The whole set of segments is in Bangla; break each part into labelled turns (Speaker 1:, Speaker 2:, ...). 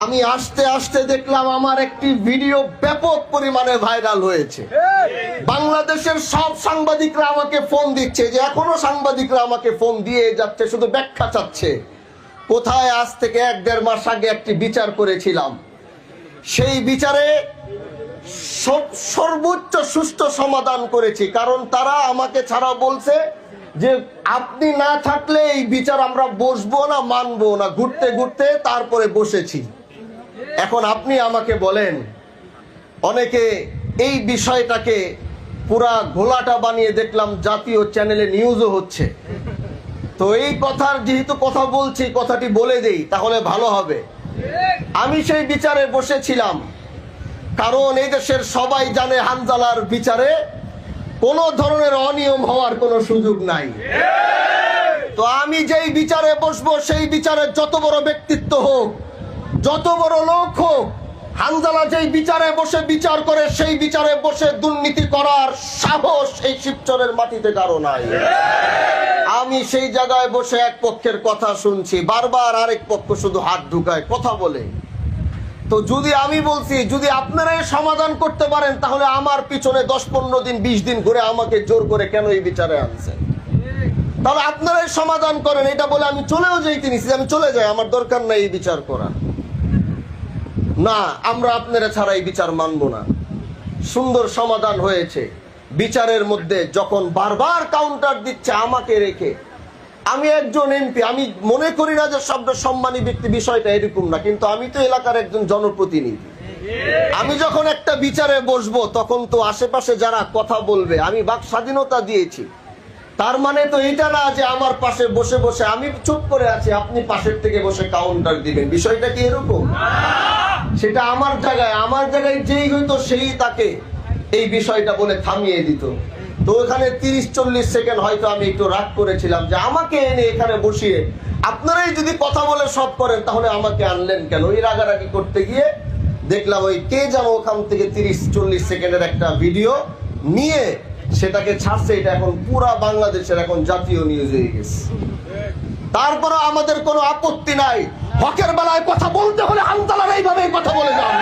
Speaker 1: আমি আস্তে আস্তে দেখলাম আমার একটি ভিডিও ব্যাপক পরিমাণে ভাইরাল হয়েছে। বাংলাদেশের সব সাংবাদিকরা আমাকে ফোন দিচ্ছে, যে এখনো সাংবাদিকরা আমাকে ফোন দিয়ে যাচ্ছে, শুধু ব্যাখ্যা চাচ্ছে। কোথায় আজ থেকে 1-1.5 মাস আগে একটি বিচার করেছিলাম, সেই বিচারে সর্বোচ্চ সুষ্ঠু সমাধান করেছি। কারণ তারা আমাকে ছাড়া বলছে যে আপনি না থাকলে এই বিচার আমরা বসবো না, মানবো না। ঘুরতে ঘুরতে তারপরে বসেছি। এখন আপনি আমাকে বলেন, অনেকে এই বিষয়টাকে পুরা ঘোলাটা বানিয়ে দেখলাম জাতীয় চ্যানেলে নিউজও হচ্ছে। তো এই কথার যেহেতু কথা বলছি, কথাটি বলে দেই তাহলে ভালো হবে। আমি সেই বিচারে বসেছিলাম, কারণ এই দেশের সবাই জানে হানজালার বিচারে কোনো ধরনের অনিয়ম হওয়ার কোনো সুযোগ নাই। তো আমি যেই বিচারে বসবো, সেই বিচারে যত বড় ব্যক্তিত্ব হোক, যত বড় লোক হোক, হানজালা যেই বিচারে বসে বিচার করে, সেই বিচারে বসে দুর্নীতি করার সাহস এই শিবচরের মাটিতে কারো নাই। আমি সেই জায়গায় বসে এক পক্ষের কথা শুনছি, বারবার আরেক পক্ষ শুধু হাত ঢুকায় কথা বলে। তো যদি আমি বলছি, যদি আপনারাই সমাধান করতে পারেন, তাহলে আমার পিছনে 10-15 দিন 20 দিন ঘুরে আমাকে জোর করে কেন এই বিচারে আনছেন? তাহলে আপনারাই সমাধান করেন। এটা বলে আমি চলেও যাইতে নিছি, আমি চলে যাই, আমার দরকার নাই এই বিচার করা। না, আমরা আপনারা ছাড়া এই বিচার মানবো না। সুন্দর সমাধান হয়েছে বিচারের মধ্যে। যখন বারবার কাউন্টার দিচ্ছে আমাকে রেখে, আমি একজন এমপি, আমি মনে করি না যে সব সম্মানী ব্যক্তি, বিষয়টা এরকম না, কিন্তু আমি তো এলাকার একজন জনপ্রতিনিধি। আমি যখন একটা বিচারে বসবো, তখন তো আশেপাশে যারা কথা বলবে, আমি বাক স্বাধীনতা দিয়েছি। তার মানে তো এটা না যে আমার পাশে বসে বসে আমি চুপ করে আছি, আপনি পাশের থেকে বসে কাউন্টার দিবেন। বিষয়টা কি এরকম? সেটা আমার জায়গায় যেই হইতো সেই তাকে এই বিষয়টা বলে থামিয়ে দিত। তো ওখানে 30-40 সেকেন্ড হয়তো আমি একটু রাগ করেছিলাম যে আমাকে এনে এখানে বসিয়ে আপনারাই যদি কথা বলে সব করেন, তাহলে আমাকে আনলেন কেন? ওই রাগারাগি করতে গিয়ে দেখলাম ওই কে যেন ওখান থেকে 30-40 সেকেন্ডের একটা ভিডিও নিয়ে সেটাকে ছাড়ছে। এটা এখন পুরা বাংলাদেশের এখন জাতীয় নিউজ হয়ে গেছে। তারপরে আমাদের কোনো আপত্তি নাই। হকের বেলায় কথা বলতে হলে হানজালার এইভাবে কথা বলে যান।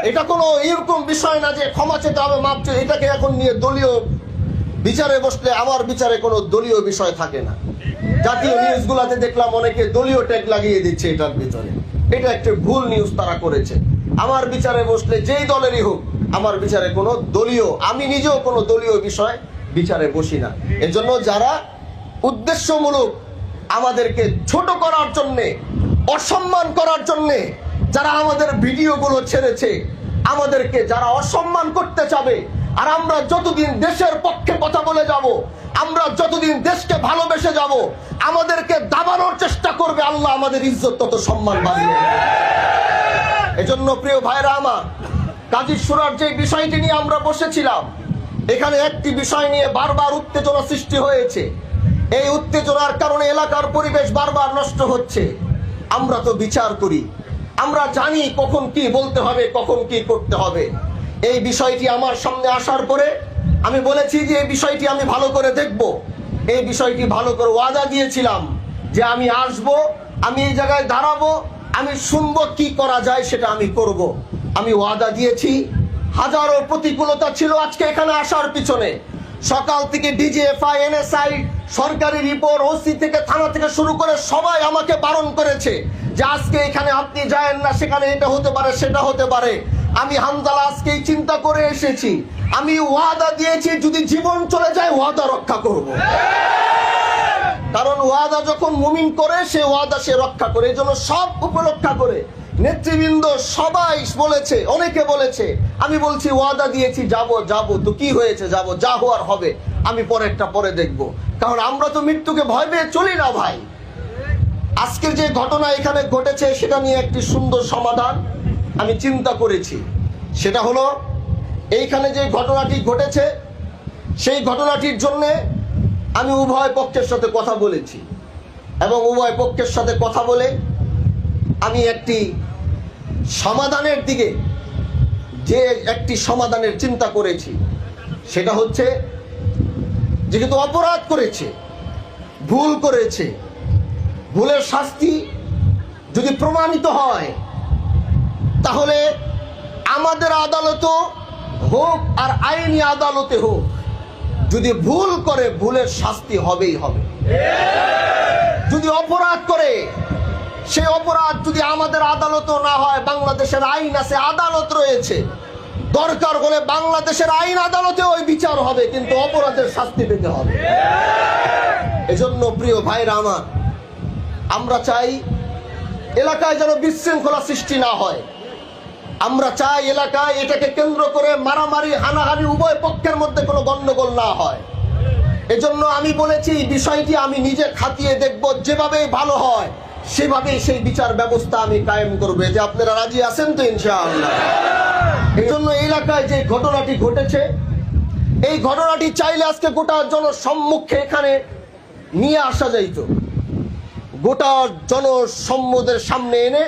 Speaker 1: এটা কোনো এরকম বিষয় না যে ক্ষমা চেতে হবে, মাপ চেয়ে। এটাকে এখন নিয়ে দলীয় বিচারে বসলে আমার বিচারে কোনো দলীয় বিষয় থাকে না। জাতীয় নিউজগুলোতে দেখলাম অনেকে দলীয় ট্যাগ লাগিয়ে দিচ্ছে এটার ভিতরে। এটা একটা ভুল নিউজ তারা করেছে। আমার বিচারে বসলে যেই দলেরই হোক, আমার বিচারে কোনো দলীয়, আমি নিজেও কোনো দলীয় বিষয় বিচারে বসি না। এজন্য যারা উদ্দেশ্যমূলক আমাদেরকে ছোট করার জন্যে, অসম্মান করার জন্যে যারা আমাদের ভিডিওগুলো ছেড়েছে, আমাদেরকে যারা অসম্মান করতে চাবে, আর আমরা যতদিন দেশের পক্ষে কথা বলে যাব, আমরা যতদিন দেশকে ভালোবেসে যাব, আমাদেরকে দাবানোর চেষ্টা করবে, আল্লাহ আমাদের ইজ্জত তত সম্মান বাড়িয়ে। এজন্য প্রিয় ভাইরা আমার, কাজী সুরার যে বিষয়টি নিয়ে আমরা বসেছিলাম, এখানে একটি বিষয় নিয়ে বারবার উত্তেজনা সৃষ্টি হয়েছে। এই উত্তেজনার কারণে এলাকার পরিবেশ বারবার নষ্ট হচ্ছে। আমরা তো বিচার করি, আমরা জানি কখন কি বলতে হবে, কখন কি করতে হবে। এই বিষয়টি আমার সামনে আসার পরে আমি বলেছি যে এই বিষয়টি আমি ভালো করে দেখব। এই বিষয়টি ভালো করে ওয়াদা দিয়েছিলাম যে আমি আসব, আমি এই জায়গায় দাঁড়াবো, আমি শুনবো কি করা যায়, সেটা আমি করব। আমি ওয়াদা দিয়েছি। হাজারো প্রতিকূলতা ছিল আজকে এখানে আসার পিছনে। সকাল থেকে ডিজিএফআই, এনএসআই, সরকারি রিপোর্ট, ওসি থেকে থানা থেকে শুরু করে সবাই আমাকে বারণ করেছে যে আজকে এখানে আপনি যায়েন না, সেখানে এটা হতে পারে, সেটা হতে পারে। আমি হানজালা আজকেই চিন্তা করে এসেছি। আমি ওয়াদা দিয়েছি, যদি জীবন চলে যায় ওয়াদা রক্ষা করব। কারণ ওয়াদা যখন মুমিন করে, সে ওয়াদা সে রক্ষা করে। এই জন্য সব উপলক্ষা করে নেতৃবৃন্দ সবাই বলেছে, অনেকে বলেছে, আমি বলছি ওয়াদা দিয়েছি, যাব। তো কি হয়েছে, যাব, যা হওয়ার হবে, আমি পরেরটা পরে দেখব। কারণ আমরা তো মৃত্যুকে ভয় পেয়ে চলি না ভাই। আজকের যে ঘটনা এখানে ঘটেছে, সেটা নিয়ে একটি সুন্দর সমাধান আমি চিন্তা করেছি। সেটা হলো, এইখানে যে ঘটনাটি ঘটেছে, সেই ঘটনাটির জন্যে আমি উভয় পক্ষের সাথে কথা বলেছি, এবং উভয় পক্ষের সাথে কথা বলে আমি একটি সমাধানের দিকে, যে একটি সমাধানের চিন্তা করেছি, সেটা হচ্ছে, যেহেতু অপরাধ করেছে, ভুল করেছে, ভুলের শাস্তি যদি প্রমাণিত হয়, তাহলে আমাদের আদালত হোক আর আইনি আদালতে হোক, যদি ভুল করে ভুলের শাস্তি হবেই হবে। যদি অপরাধ করে, সেই অপরাধ যদি আমাদের আদালতও না হয়, বাংলাদেশের আইন আছে, আদালত রয়েছে, দরকার হলে বাংলাদেশের আইন আদালতে ওই বিচার হবে, কিন্তু অপরাধের শাস্তি পেতে হবে। এজন্য প্রিয় ভাইরা আমার, আমরা চাই এলাকায় যেন বিশৃঙ্খলা সৃষ্টি না হয়। আমরা চাই এলাকায় এটাকে কেন্দ্র করে মারামারি, হানাহানি উভয় পক্ষের মধ্যে কোনো গন্ডগোল না হয়। এজন্য আমি বলেছি, বিষয়টি আমি নিজে খাতিয়ে দেখব, যেভাবেই ভালো হয় সেভাবেই সেই বিচার ব্যবস্থা আমি কায়েম করবো। যে আপনারা রাজি আছেন তো ইনশাআল্লাহ? এই জন্য এলাকায় যে ঘটনাটি ঘটেছে, এই ঘটনাটি চাইলে আজকে গোটা জনসম্মুখে এখানে নিয়ে আসা যাইত, গোটা জনসম্মুখের সামনে এনে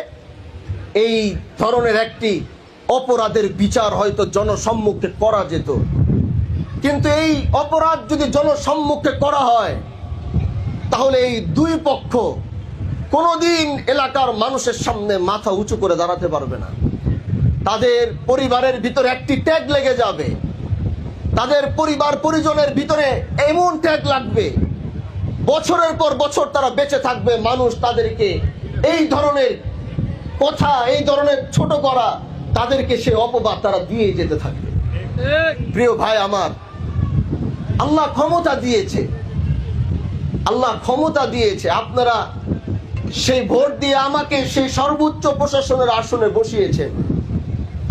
Speaker 1: এই ধরনের একটি অপরাধের বিচার হয়তো জনসম্মুখে করা যেত। কিন্তু এই অপরাধ যদি জনসম্মুখে করা হয়, তাহলে এই দুই পক্ষ কোনোদিন এলাকার মানুষের সামনে মাথা উঁচু করে দাঁড়াতে পারবে না। তাদের পরিবারের ভিতরে একটি ট্যাগ লেগে যাবে, তাদের পরিবার পরিজনের ভিতরে এমন ট্যাগ লাগবে, বছরের পর বছর তারা বেঁচে থাকবে, মানুষ তাদেরকে এই ধরনের কথা, এই ধরনের ছোট করা, তাদেরকে সে অপবাদ তারা দিয়ে যেতে থাকবে। প্রিয় ভাই আমার, আল্লাহ ক্ষমতা দিয়েছে, আল্লাহ ক্ষমতা দিয়েছে। আপনারা সেই ভোট দিয়ে আমাকে সেই সর্বোচ্চ প্রশাসনের আসনে বসিয়েছেন।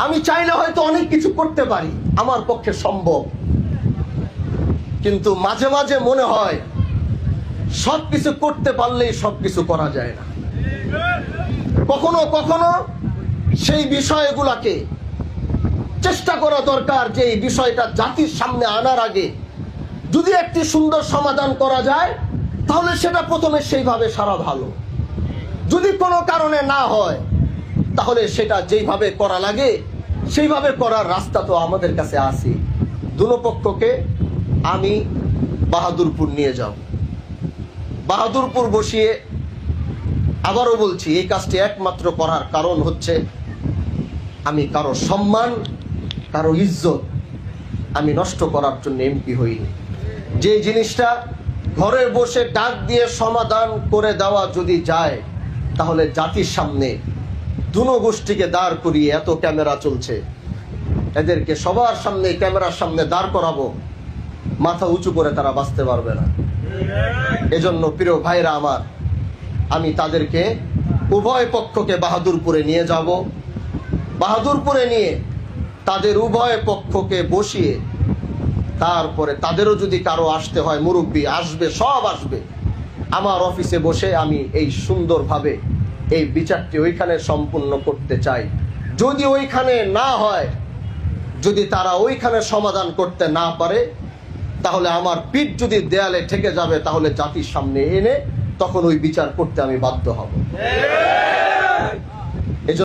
Speaker 1: আমি চাইলে হয়তো অনেক কিছু করতে পারি, আমার পক্ষে সম্ভব, কিন্তু মাঝে মাঝে মনে হয় সবকিছু করতে পারলেই সবকিছু করা যায় না। কখনো কখনো সেই বিষয়গুলোকে চেষ্টা করা দরকার, যে এই বিষয়টা জাতির সামনে আনার আগে যদি একটি সুন্দর সমাধান করা যায়, তাহলে সেটা প্রথমে সেইভাবে সারা ভালো। যদি কোনো কারণে না হয়, তাহলে সেটা যেইভাবে করা লাগে সেইভাবে করার রাস্তা তো আমাদের কাছে আছে। দুনো পক্ষকে আমি বাহাদুরপুর নিয়ে যাব, বাহাদুরপুর বসিয়ে, আবারও বলছি, এই কাজটি একমাত্র করার কারণ হচ্ছে আমি কারো সম্মান, কারো ইজ্জত আমি নষ্ট করার জন্য এমপি হইনি। যে জিনিসটা ঘরে বসে ডাক দিয়ে সমাধান করে দেওয়া যদি যায়, তাহলে জাতির সামনে দুনো গোষ্ঠীকে দাঁড় করিয়ে, এত ক্যামেরা চলছে, এদেরকে সবার সামনে ক্যামেরার সামনে দাঁড় করাবো, মাথা উঁচু করে তারা বাঁচতে পারবে না। এজন্য প্রিয় ভাইরা আমার, আমি তাদেরকে উভয় পক্ষকে বাহাদুরপুরে নিয়ে যাব, বাহাদুরপুরে নিয়ে তাদের উভয় পক্ষকে বসিয়ে, তারপরে তাদেরও যদি কারো আসতে হয়, মুরব্বী আসবে, সব আসবে, আমার অফিসে বসে আমি এই সুন্দরভাবে এই বিচারটি ওইখানে সম্পূর্ণ করতে চাই। যদি ওইখানে না হয়, যদি তারা ওইখানে সমাধান করতে না পারে, তাহলে আমার পিঠ যদি দেয়ালে ঠেকে যাবে, তাহলে জাতির সামনে এনে তখন ওই বিচার করতে আমি বাধ্য হব।